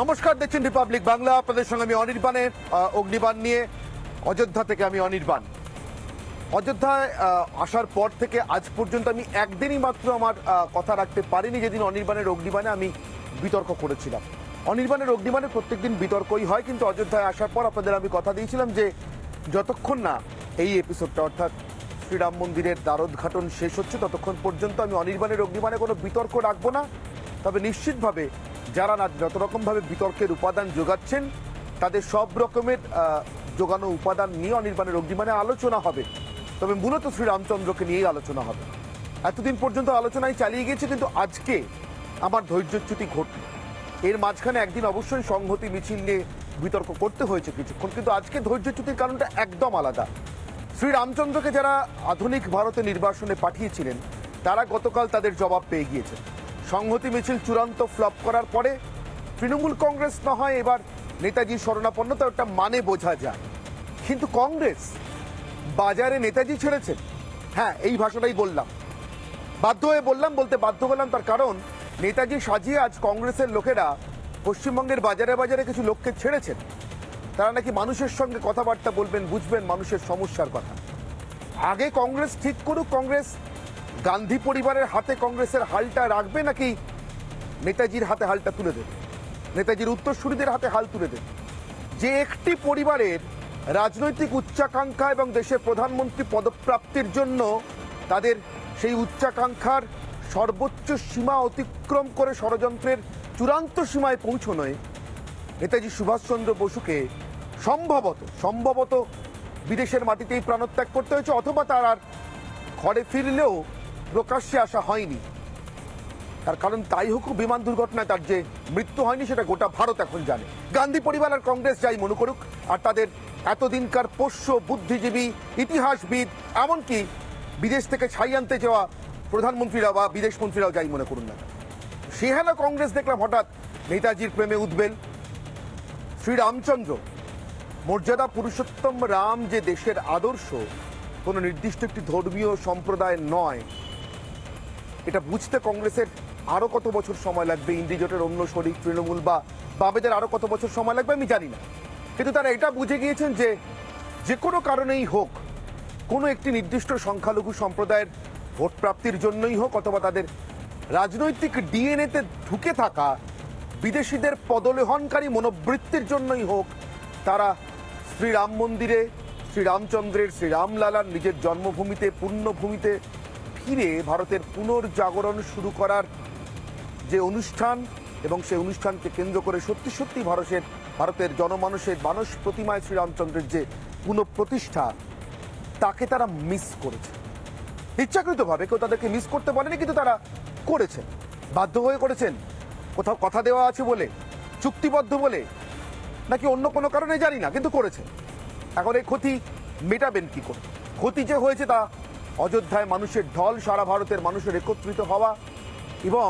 নমস্কার, দেখছেন রিপাবলিক বাংলা। আপনাদের সঙ্গে আমি অনির্বাণের অগ্নিবাণ নিয়ে অযোধ্যা থেকে আমি অনির্বাণ। অযোধ্যায় আসার পর থেকে আজ পর্যন্ত আমি একদিনই মাত্র আমার কথা রাখতে পারিনি যেদিন অনির্বাণের অগ্নিবাণে আমি বিতর্ক করেছিলাম। অনির্বাণের অগ্নিবাণে প্রত্যেকদিন বিতর্কই হয়, কিন্তু অযোধ্যায় আসার পর আপনাদের আমি কথা দিয়েছিলাম যে যতক্ষণ না এই এপিসোডটা অর্থাৎ শ্রীরাম মন্দিরের দ্বারোদ্ঘাটন শেষ হচ্ছে ততক্ষণ পর্যন্ত আমি অনির্বাণের অগ্নিবাণে কোনো বিতর্ক রাখবো না। তবে নিশ্চিতভাবে যারা না যত রকমভাবে বিতর্কের উপাদান যোগাচ্ছেন তাদের সব রকমের যোগানো উপাদান নিয়ে অনির্বাণের অগ্নিবাণে আলোচনা হবে। তবে মূলত শ্রীরামচন্দ্রকে নিয়েই আলোচনা হবে। এতদিন পর্যন্ত আলোচনায় চালিয়ে গেছে, কিন্তু আজকে আমার ধৈর্যচ্যুতি ঘটল। এর মাঝখানে একদিন অবশ্যই সংহতি মিছিল নিয়ে বিতর্ক করতে হয়েছে কিছুক্ষণ, কিন্তু আজকে ধৈর্যচ্যুতির কারণটা একদম আলাদা। শ্রীরামচন্দ্রকে যারা আধুনিক ভারতে নির্বাসনে পাঠিয়েছিলেন তারা গতকাল তাদের জবাব পেয়ে গিয়েছে। সংহতি মিছিল চূড়ান্ত ফ্লপ করার পরে তৃণমূল কংগ্রেস না হয় এবার নেতাজি শরণাপন্ন, তো একটা মানে বোঝা যায়। কিন্তু কংগ্রেস বাজারে নেতাজি ছেড়েছেন, হ্যাঁ এই ভাষাটাই বললাম, বাধ্য হয়ে বললাম, বলতে বাধ্য হলাম। তার কারণ নেতাজি সাজিয়ে আজ কংগ্রেসের লোকেরা পশ্চিমবঙ্গের বাজারে বাজারে কিছু লোককে ছেড়েছেন। তারা নাকি মানুষের সঙ্গে কথাবার্তা বলবেন, বুঝবেন মানুষের সমস্যার কথা। আগে কংগ্রেস ঠিক করুক, কংগ্রেস গান্ধী পরিবারের হাতে কংগ্রেসের হালটা রাখবে নাকি নেতাজির হাতে হালটা তুলে দেবে, নেতাজির উত্তরসূরিদের হাতে হাল তুলে দেবে। যে একটি পরিবারের রাজনৈতিক উচ্চাকাঙ্ক্ষা এবং দেশের প্রধানমন্ত্রী পদপ্রাপ্তির জন্য তাদের সেই উচ্চাকাঙ্ক্ষার সর্বোচ্চ সীমা অতিক্রম করে ষড়যন্ত্রের চূড়ান্ত সীমায় পৌঁছনোয় নেতাজি সুভাষচন্দ্র বসুকে সম্ভবত বিদেশের মাটিতেই প্রাণত্যাগ করতে হয়েছে, অথবা তার আর ঘরে ফিরলেও প্রকাশ্যে আসা হয়নি। তার কারণ তাই হোক, বিমান দুর্ঘটনায় তার যে মৃত্যু হয়নি সেটা গোটা ভারত এখন জানে। গান্ধী পরিবার আর কংগ্রেস যাই মনে করুক, আর তাদের এতদিনকার পোষ্য বুদ্ধিজীবী ইতিহাসবিদ, এমনকি বিদেশ থেকে ছাই আনতে যাওয়া প্রধানমন্ত্রীরা বা বিদেশ মন্ত্রীরাও যাই মনে করুন না, সেখানে কংগ্রেস দেখলাম হঠাৎ নেতাজির প্রেমে উদ্বেল। শ্রীরামচন্দ্র মর্যাদা পুরুষোত্তম রাম যে দেশের আদর্শ, কোনো নির্দিষ্ট একটি ধর্মীয় সম্প্রদায় নয়, এটা বুঝতে কংগ্রেসের আরো কত বছর সময় লাগবে, ইন্ডি জোটের অন্য শরিক তৃণমূল বা বামেদের আরো কত বছর সময় লাগবে আমি জানি না। কিন্তু তারা এটা বুঝে গিয়েছেন যে যে কোনো কারণেই হোক, কোনো একটি নির্দিষ্ট সংখ্যালঘু সম্প্রদায়ের ভোট প্রাপ্তির জন্যই হোক, অথবা তাদের রাজনৈতিক ডিএনএতে ঢুকে থাকা বিদেশিদের পদলেহনকারী মনোবৃত্তির জন্যই হোক, তারা শ্রীরাম মন্দিরে শ্রীরামচন্দ্রের শ্রীরামলালার নিজের জন্মভূমিতে পুণ্যভূমিতে ফিরে ভারতের পুনর্জাগরণ শুরু করার যে অনুষ্ঠান, এবং সেই অনুষ্ঠানকে কেন্দ্র করে সত্যি সত্যি ভারতের জনমানুষের মানস প্রতিমায় শ্রীরামচন্দ্রের যে পুনঃপ্রতিষ্ঠা, তাকে তারা মিস করেছে ইচ্ছাকৃতভাবে। কেউ তাদেরকে মিস করতে পারেনি, কিন্তু তারা করেছেন, বাধ্য হয়ে করেছেন। কোথাও কথা দেওয়া আছে বলে, চুক্তিবদ্ধ বলে, নাকি অন্য কোনো কারণে জানি না, কিন্তু করেছেন। এখন এই ক্ষতি মেটাবেন কি করে? ক্ষতি যে হয়েছে তা অযোধ্যায় মানুষের ঢল, সারা ভারতের মানুষের একত্রিত হওয়া, এবং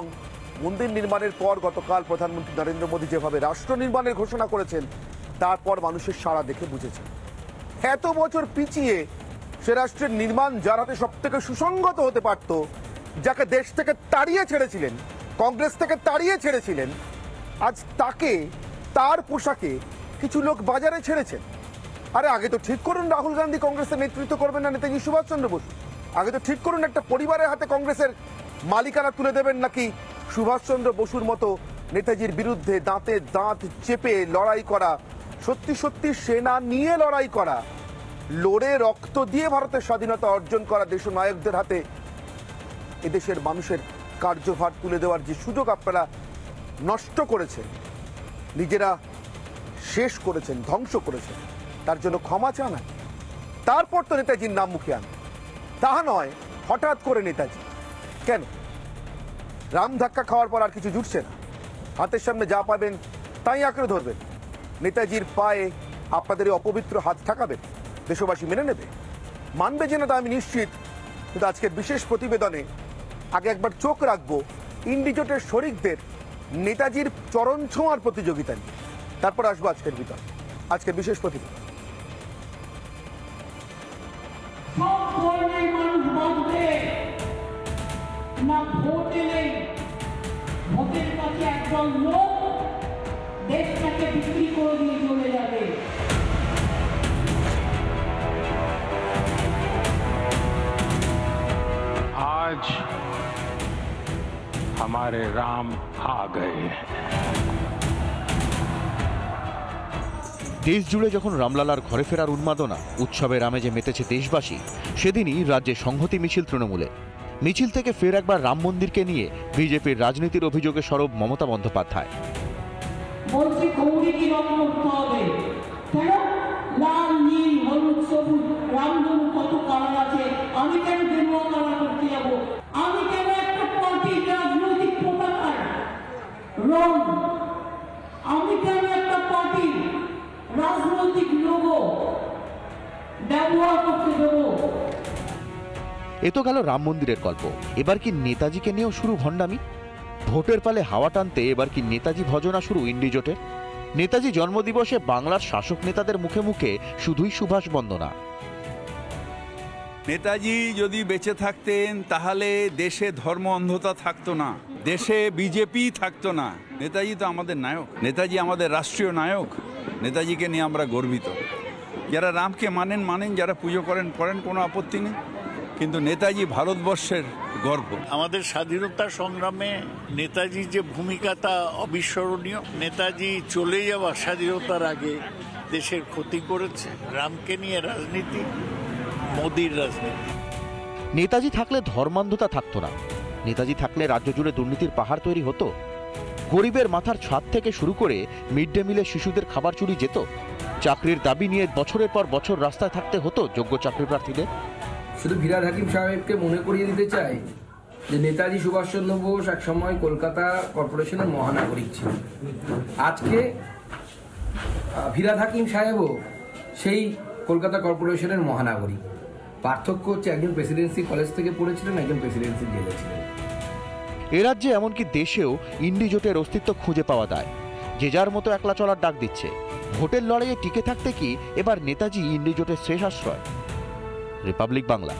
মন্দির নির্মাণের পর গতকাল প্রধানমন্ত্রী নরেন্দ্র মোদী যেভাবে রাষ্ট্র নির্মাণের ঘোষণা করেছেন, তারপর মানুষের সাড়া দেখে বুঝেছেন এত বছর পিছিয়ে সে রাষ্ট্রের নির্মাণ যার হাতে সব থেকে সুসংগত হতে পারত, যাকে দেশ থেকে তাড়িয়ে ছেড়েছিলেন, কংগ্রেস থেকে তাড়িয়ে ছেড়েছিলেন, আজ তাকে তার পোশাকে কিছু লোক বাজারে ছেড়েছেন। আরে আগে তো ঠিক করুন রাহুল গান্ধী কংগ্রেসের নেতৃত্ব করবেন না নেতাজি সুভাষচন্দ্র বসু। আগে তো ঠিক করুন একটা পরিবারের হাতে কংগ্রেসের মালিকানা তুলে দেবেন, নাকি সুভাষচন্দ্র বসুর মতো নেতাজির বিরুদ্ধে দাঁতে দাঁত চেপে লড়াই করা, সত্যি সত্যি সেনা নিয়ে লড়াই করা, লড়ে রক্ত দিয়ে ভারতের স্বাধীনতা অর্জন করা দেশনায়কদের হাতে এদেশের মানুষের কার্যভার তুলে দেওয়ার যে সুযোগ আপনারা নষ্ট করেছেন, নিজেরা শেষ করেছেন, ধ্বংস করেছেন, তার জন্য ক্ষমা চান। তারপর তো নেতাজির নাম মুখে আন, তা নয় হঠাৎ করে নেতাজি। কেন? রাম ধাক্কা খাওয়ার পর আর কিছু জুটছে না, হাতের সামনে যা পাবেন তাই আঁকড়ে ধরবেন, নেতাজির পায়ে আপনাদের এই অপবিত্র হাত ঠাকাবেন। দেশবাসী মেনে নেবে, মানবে যে না তা আমি নিশ্চিত। কিন্তু আজকের বিশেষ প্রতিবেদনে আগে একবার চোখ রাখবো ইন্ডিজোটের শরিকদের নেতাজির চরণ ছোঁয়ার প্রতিযোগিতা নিয়ে, তারপর আসবো আজকের বিতর্ক, আজকের বিশেষ প্রতিবেদন। না ভোট এলেই ভোটের কাছে একদল লোক দেশটাকে বিক্রি করে দিয়ে চলে যাবে। आज हमारे राम आ गए हैं। দেশ জুড়ে যখন রামলালার ঘরে ফেরার উন্মাদনা, উৎসবের আমেজে মেতেছে দেশবাসী, সেদিনই রাজ্যে সংহতি মিছিল তৃণমূলে। মিছিল থেকে ফের একবার রাম মন্দিরকে নিয়ে বিজেপির রাজনীতির অভিযোগে সরব মমতা বন্দ্যোপাধ্যায়। বলছি গৌরী কি রং করতে হবে, কেন লাল নীল হলুদ সবুজ রামধনু কত কালার আছে, আমি কেন গেরুয়া কালার করতে যাব? আমি কেন একটা পার্টির রাজনৈতিক পতাকার রং, আমি কেন একটা পার্টির রাজনৈতিক লোগো ব্যবহার করতে দেবো? এ তো গেল রাম মন্দিরের গল্প, এবার কি নেতাজিকে নিয়েও শুরু ভণ্ডামি? ভোটের পালে হাওয়া টানতে এবার কি নেতাজি ভজনা শুরু ইন্ডি জোটের? নেতাজি জন্মদিবসে বাংলার শাসক নেতাদের মুখে মুখে শুধুই সুভাষ বন্দনা। নেতাজি যদি বেঁচে থাকতেন তাহলে দেশে ধর্ম অন্ধতা থাকতো না, দেশে বিজেপি থাকতো না। নেতাজি তো আমাদের নায়ক, নেতাজি আমাদের রাষ্ট্রীয় নায়ক, নেতাজিকে নিয়ে আমরা গর্বিত। যারা রামকে মানেন, যারা পুজো করেন, কোনো আপত্তি নেই, কিন্তু নেতাজি ভারতবর্ষের গর্ব। আমাদের স্বাধীনতা সংগ্রামে নেতাজির যে ভূমিকা তা অবিস্মরণীয়। নেতাজি চলে যাওয়া স্বাধীনতার আগে দেশের ক্ষতি করেছে। রামকে নিয়ে রাজনীতি মোদির রাজনীতি। নেতাজি থাকলে ধর্মান্ধতা থাকতো না, নেতাজি থাকলে রাজ্য জুড়ে দুর্নীতির পাহাড় তৈরি হতো, গরিবের মাথার ছাদ থেকে শুরু করে মিড ডে মিলে শিশুদের খাবার চুরি যেত, চাকরির দাবি নিয়ে বছরের পর বছর রাস্তায় থাকতে হতো যোগ্য চাকরি প্রার্থীদের। শুধু ফিরহাদ হাকিম সাহেবকে মনে করিয়ে দিতে চাই যে নেতাজি সুভাষচন্দ্র বোস এক সময় কলকাতা কর্পোরেশনের মহানাগরিক ছিলেন। আজকে ফিরহাদ হাকিম সাহেবও সেই কলকাতা কর্পোরেশনের মহানাগরিক। পার্থক্য হচ্ছে একজন প্রেসিডেন্সি কলেজ থেকে পড়েছিলেন, একজন প্রেসিডেন্সি জেলে ছিলেন। এ রাজ্যে এমনকি দেশেও ইন্ডি জোটের অস্তিত্ব খুঁজে পাওয়া যায়, যে যার মতো একলা চলার ডাক দিচ্ছে। ভোটের লড়াইয়ে টিকে থাকতে কি এবার নেতাজি ইন্ডি জোটের শেষ আশ্রয়? রিপাবলিক বাংলা।